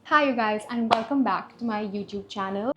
Hi you guys, and welcome back to my YouTube channel.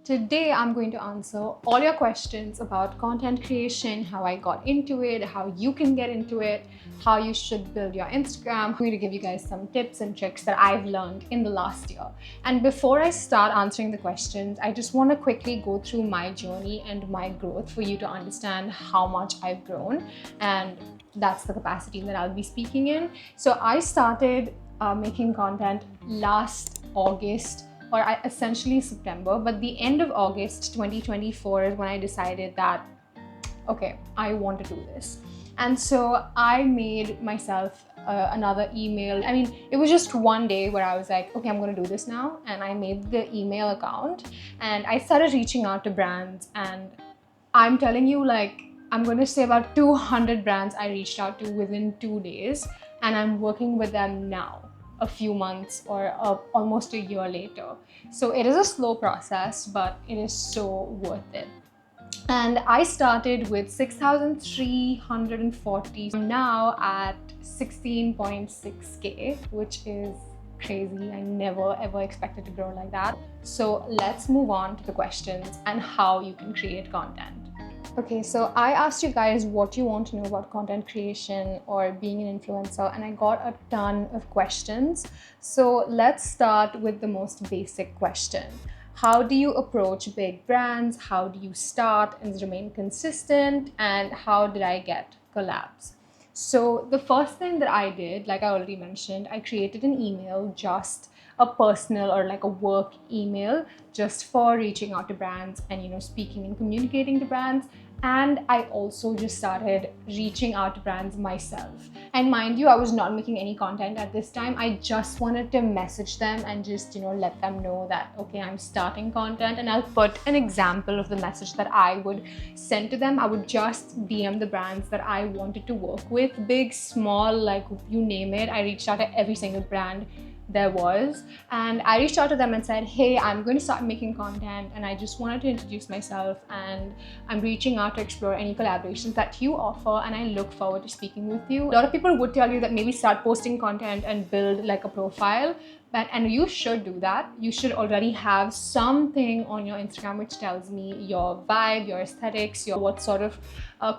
Today I'm going to answer all your questions about content creation, how I got into it, how you can get into it, how you should build your Instagram. I'm going to give you guys some tips and tricks that I've learned in the last year. And before I start answering the questions, I just want to quickly go through my journey and my growth for you to understand how much I've grown, and that's the capacity that I'll be speaking in. So I started making content last August, or essentially September, but the end of August 2024 is when I decided that, okay, I want to do this. And so I made myself another email. I mean, it was just one day where I was like, okay, I'm going to do this now. And I made the email account and I started reaching out to brands. And I'm telling you, like, I'm going to say about 200 brands I reached out to within 2 days. And I'm working with them now, a few months or almost a year later. So it is a slow process, but it is so worth it. And I started with 6,340. I'm now at 16.6K, which is crazy. I never ever expected to grow like that. So let's move on to the questions and how you can create content. Okay, so I asked you guys what you want to know about content creation or being an influencer, and I got a ton of questions. So let's start with the most basic question. How do you approach big brands? How do you start and remain consistent? And how did I get collabs? So the first thing that I did, like I already mentioned, I created an email, just a personal or like a work email, just for reaching out to brands and speaking and communicating to brands. And I also just started reaching out to brands myself. And mind you, I was not making any content at this time. I just wanted to message them and just let them know that, okay, I'm starting content. And I'll put an example of the message that I would send to them. I would just DM the brands that I wanted to work with, big, small, like you name it. I reached out to every single brand there was, and I reached out to them and said, hey, I'm going to start making content and I just wanted to introduce myself, and I'm reaching out to explore any collaborations that you offer, and I look forward to speaking with you. A lot of people would tell you that maybe start posting content and build like a profile, and you should do that. You should already have something on your Instagram which tells me your vibe, your aesthetics, what sort of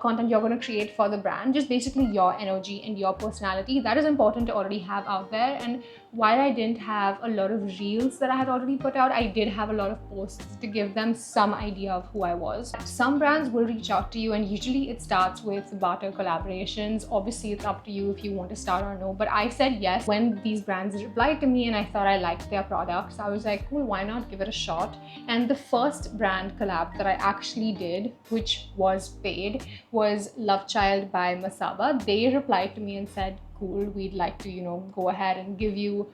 content you're going to create for the brand, just basically your energy and your personality. That is important to already have out there. And while I didn't have a lot of reels that I had already put out, I did have a lot of posts to give them some idea of who I was. Some brands will reach out to you, and usually it starts with barter collaborations. Obviously, it's up to you if you want to start or no, but I said yes when these brands replied to me and I thought I liked their products. I was like, cool, why not give it a shot? And the first brand collab that I actually did, which was paid, was Love Child by Masaba. They replied to me and said, cool, we'd like to go ahead and give you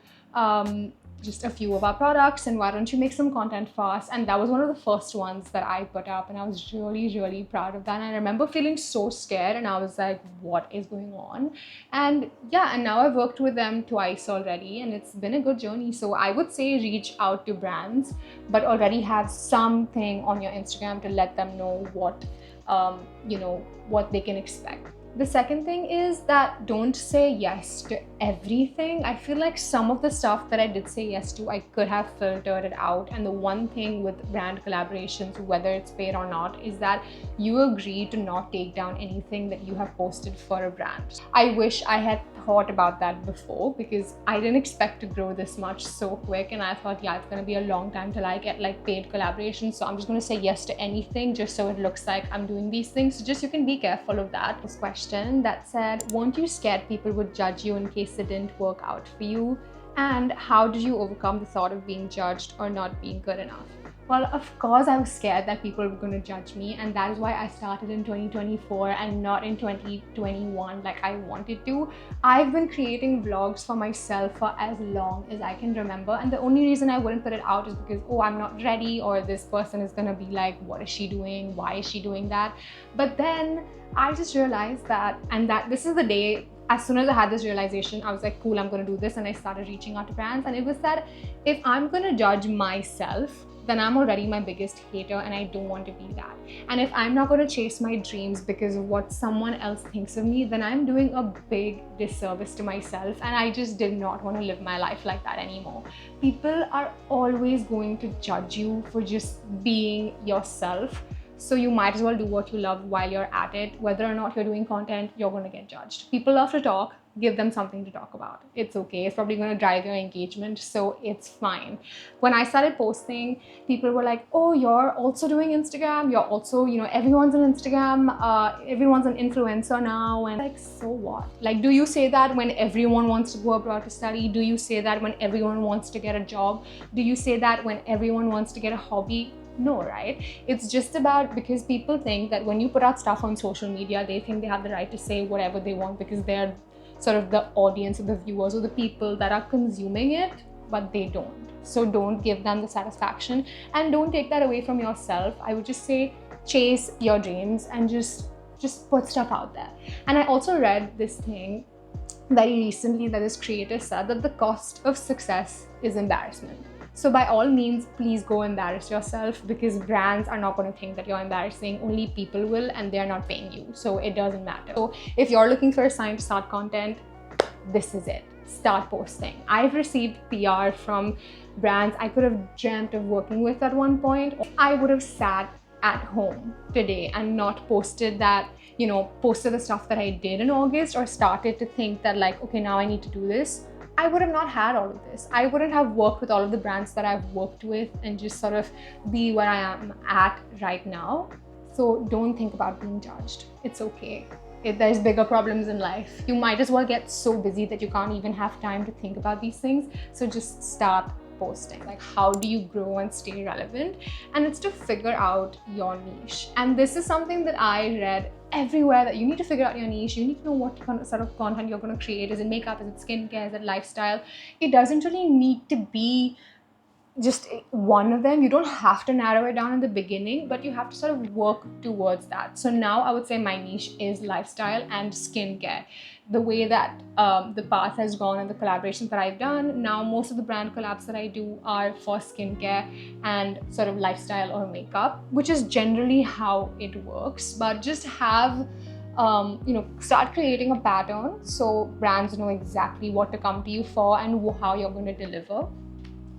just a few of our products, and why don't you make some content for us? And that was one of the first ones that I put up, and I was really proud of that. And I remember feeling so scared, and I was like, what is going on? And yeah, and now I've worked with them twice already, and it's been a good journey. So I would say reach out to brands, but already have something on your Instagram to let them know what what they can expect. The second thing is that don't say yes to everything. I feel like some of the stuff that I did say yes to, I could have filtered it out. And the one thing with brand collaborations, whether it's paid or not, is that you agree to not take down anything that you have posted for a brand. I wish I had thought about that before, because I didn't expect to grow this much so quick, and I thought, yeah, it's going to be a long time till I get like paid collaborations, so I'm just going to say yes to anything just so it looks like I'm doing these things. So just you can be careful of that. This question that said, weren't you scared people would judge you in case it didn't work out for you? And how did you overcome the thought of being judged or not being good enough? Well, of course, I was scared that people were going to judge me, and that is why I started in 2024 and not in 2021 like I wanted to. I've been creating vlogs for myself for as long as I can remember, and the only reason I wouldn't put it out is because, oh, I'm not ready, or this person is going to be like, what is she doing? Why is she doing that? But then I just realized that, and that this is the day, as soon as I had this realization, I was like, cool, I'm going to do this. And I started reaching out to brands. And it was that if I'm going to judge myself, then I'm already my biggest hater, and I don't want to be that. And if I'm not going to chase my dreams because of what someone else thinks of me, then I'm doing a big disservice to myself, and I just did not want to live my life like that anymore. People are always going to judge you for just being yourself. So you might as well do what you love while you're at it. Whether or not you're doing content, you're going to get judged. People love to talk. Give them something to talk about. It's okay. It's probably going to drive your engagement, so it's fine. When I started posting, people were like, oh, you're also doing Instagram. You're also, everyone's on Instagram. Everyone's an influencer now. And like, so what? Like, do you say that when everyone wants to go abroad to study? Do you say that when everyone wants to get a job? Do you say that when everyone wants to get a hobby? No, right? It's just about, because people think that when you put out stuff on social media, they think they have the right to say whatever they want because they're sort of the audience or the viewers or the people that are consuming it, but they don't. So don't give them the satisfaction, and don't take that away from yourself. I would just say chase your dreams and just put stuff out there. And I also read this thing very recently that this creator said that the cost of success is embarrassment. So by all means, please go embarrass yourself, because brands are not going to think that you're embarrassing. Only people will, and they're not paying you. So it doesn't matter. So if you're looking for a sign to start content, this is it. Start posting. I've received PR from brands I could have dreamt of working with at one point. I would have sat at home today and not posted that, posted the stuff that I did in August, or started to think that like, okay, now I need to do this. I would have not had all of this. I wouldn't have worked with all of the brands that I've worked with and just sort of be where I am at right now. So don't think about being judged. It's okay. There's bigger problems in life. You might as well get so busy that you can't even have time to think about these things. So just start posting. Like, how do you grow and stay relevant? And it's to figure out your niche. And this is something that I read everywhere, that you need to figure out your niche. You need to know what sort of content you're going to create. Is it makeup? Is it skincare? Is it lifestyle? It doesn't really need to be just one of them. You don't have to narrow it down in the beginning, but you have to sort of work towards that. So now I would say my niche is lifestyle and skincare. The way that the path has gone and the collaborations that I've done, now most of the brand collabs that I do are for skincare and sort of lifestyle or makeup, which is generally how it works. But just have start creating a pattern so brands know exactly what to come to you for and how you're going to deliver.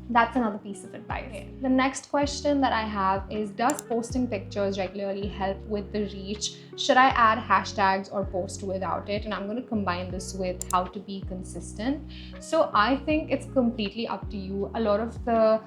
That's another piece of advice. Okay. The next question that I have is, does posting pictures regularly help with the reach? Should I add hashtags or post without it? And I'm going to combine this with how to be consistent. So I think it's completely up to you. A lot of the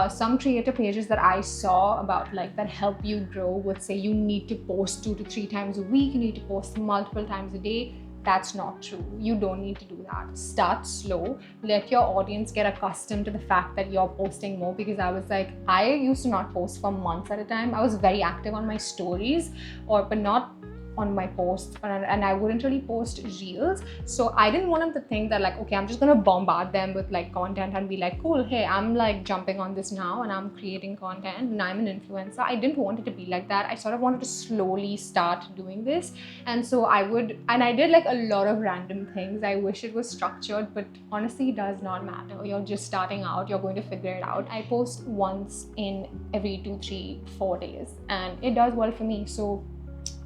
some creator pages that I saw about like that help you grow would say you need to post 2 to 3 times a week. You need to post multiple times a day. That's not true. You don't need to do that. Start slow. Let your audience get accustomed to the fact that you're posting more, because I used to not post for months at a time. I was very active on my stories, but not on my posts, and I wouldn't really post reels. So I didn't want them to think that like, okay, I'm just gonna bombard them with like content and be like, cool, hey, I'm like jumping on this now and I'm creating content and I'm an influencer. I didn't want it to be like that. I sort of wanted to slowly start doing this. And so I did like a lot of random things. I wish it was structured, but honestly, it does not matter. You're just starting out, you're going to figure it out. I post once in every 2, 3, 4 days, and it does well for me. So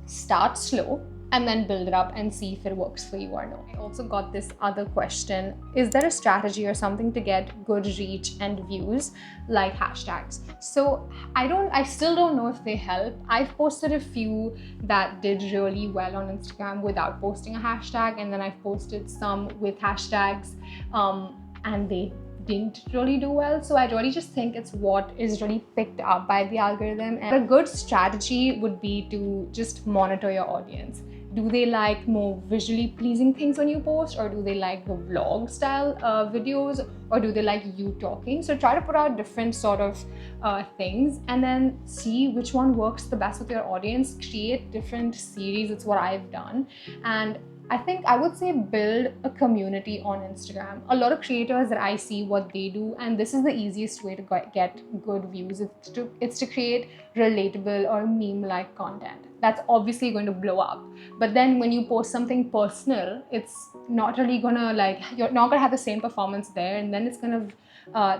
start slow and then build it up and see if it works for you or not. I also got this other question. Is there a strategy or something to get good reach and views, like hashtags? So I still don't know if they help. I've posted a few that did really well on Instagram without posting a hashtag, and then I've posted some with hashtags and they didn't really do well. So I really just think it's what is really picked up by the algorithm. And a good strategy would be to just monitor your audience. Do they like more visually pleasing things when you post, or do they like the vlog style videos, or do they like you talking? So try to put out different sort of things and then see which one works the best with your audience. Create different series. It's what I've done. And I think I would say build a community on Instagram. A lot of creators that I see what they do, and this is the easiest way to get good views. It's to create relatable or meme-like content. that's obviously going to blow up. But then when you post something personal, it's not really gonna, like, you're not gonna have the same performance there, and then it's kind of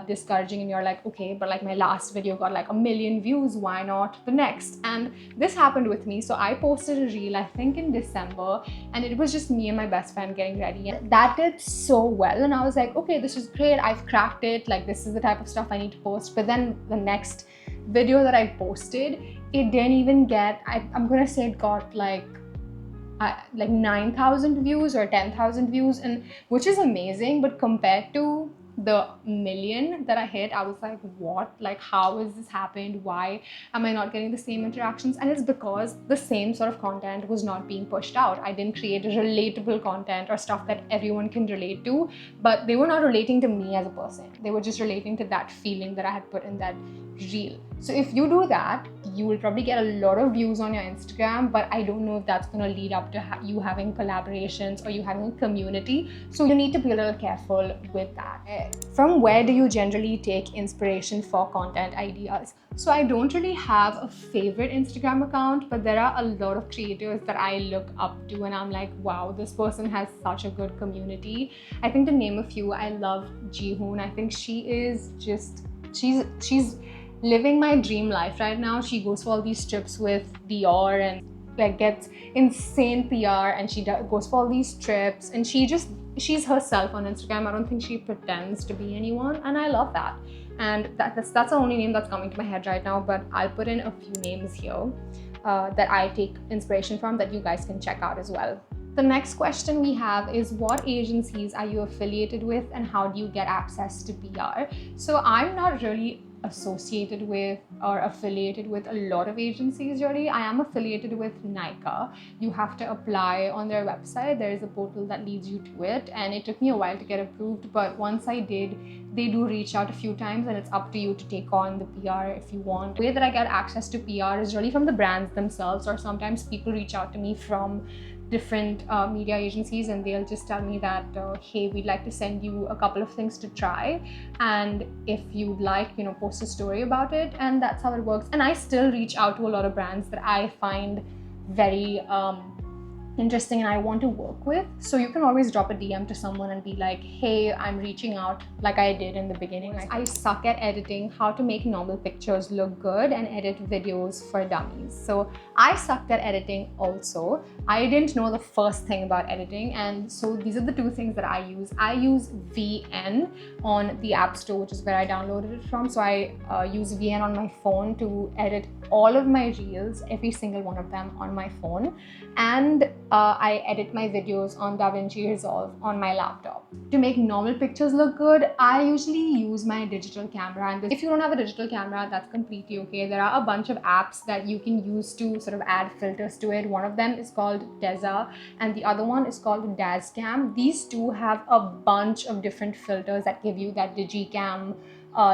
discouraging, and you're like, okay, but like my last video got like 1 million views, why not the next? And this happened with me. So I posted a reel, I think in December, and it was just me and my best friend getting ready, and that did so well, and I was like, okay, this is great, I've cracked it, like this is the type of stuff I need to post. But then the next video that I posted, it didn't even get, I'm gonna say it got like 9,000 views or 10,000 views, and which is amazing, but compared to the million that I hit, I was like, what? Like, how has this happened? Why am I not getting the same interactions? And it's because the same sort of content was not being pushed out. I didn't create relatable content or stuff that everyone can relate to, but they were not relating to me as a person. They were just relating to that feeling that I had put in that reel. So if you do that, you will probably get a lot of views on your Instagram, but I don't know if that's going to lead up to you having collaborations or you having a community. So you need to be a little careful with that. From where do you generally take inspiration for content ideas? So I don't really have a favorite Instagram account, but there are a lot of creators that I look up to and I'm like, wow, this person has such a good community. I think to name a few, I love Jihoon. I think she is just, she's living my dream life right now. She goes for all these trips with Dior and like gets insane PR, and she goes for all these trips, and she's herself on Instagram. I don't think she pretends to be anyone, and I love that. And that's the only name that's coming to my head right now, but I'll put in a few names here that I take inspiration from that you guys can check out as well. The next question we have is, what agencies are you affiliated with and how do you get access to PR? So I'm not really associated with or affiliated with a lot of agencies really. I am affiliated with Nika. You have to apply on their website. There is a portal that leads you to it, and it took me a while to get approved, but once I did, they do reach out a few times, and it's up to you to take on the PR if you want. The way that I get access to PR is really from the brands themselves, or sometimes people reach out to me from different media agencies, and they'll just tell me that hey, we'd like to send you a couple of things to try, and if you'd like, you know, post a story about it. And that's how it works. And I still reach out to a lot of brands that I find very interesting and I want to work with. So you can always drop a DM to someone and be like, hey, I'm reaching out, like I did in the beginning. I suck at editing how to make normal pictures look good and edit videos for dummies. So I sucked at editing also. I didn't know the first thing about editing, and so these are the two things that I use. I use VN on the App Store, which is where I downloaded it from. So I use VN on my phone to edit all of my reels, every single one of them on my phone, and I edit my videos on DaVinci Resolve on my laptop. To make normal pictures look good, I usually use my digital camera, and if you don't have a digital camera, that's completely okay. There are a bunch of apps that you can use to sort of add filters to it. One of them is called Deza and the other one is called Dazcam. These two have a bunch of different filters that give you that digicam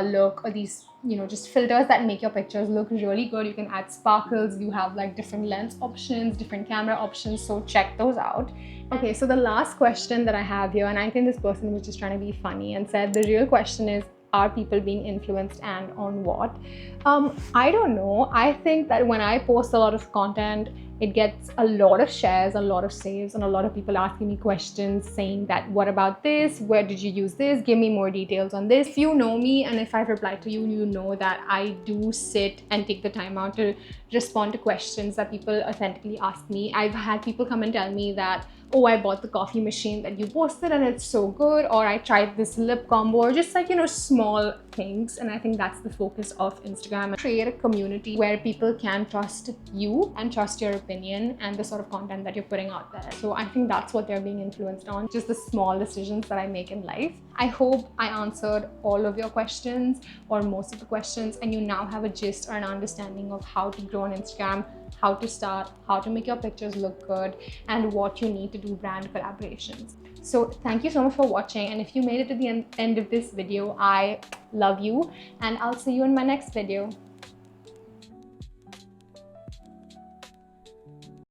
look, or these, you know, just filters that make your pictures look really good. You can add sparkles, you have like different lens options, different camera options, so check those out. Okay, so the last question that I have here, and I think this person was just trying to be funny and said the real question is, are people being influenced and on what? I don't know. I think that when I post a lot of content, it gets a lot of shares, a lot of saves, and a lot of people asking me questions saying that, what about this? Where did you use this? Give me more details on this. If you know me and if I've replied to you, you know that I do sit and take the time out to respond to questions that people authentically ask me. I've had people come and tell me that, oh, I bought the coffee machine that you posted and it's so good, or I tried this lip combo, or just like, you know, small things. And I think that's the focus of Instagram. Create a community where people can trust you and trust your opinion and the sort of content that you're putting out there. So I think that's what they're being influenced on, just the small decisions that I make in life. I hope I answered all of your questions or most of the questions, and you now have a gist or an understanding of how to grow on Instagram, how to start, how to make your pictures look good, and what you need to do brand collaborations. So thank you so much for watching, and if you made it to the end of this video, I love you, and I'll see you in my next video.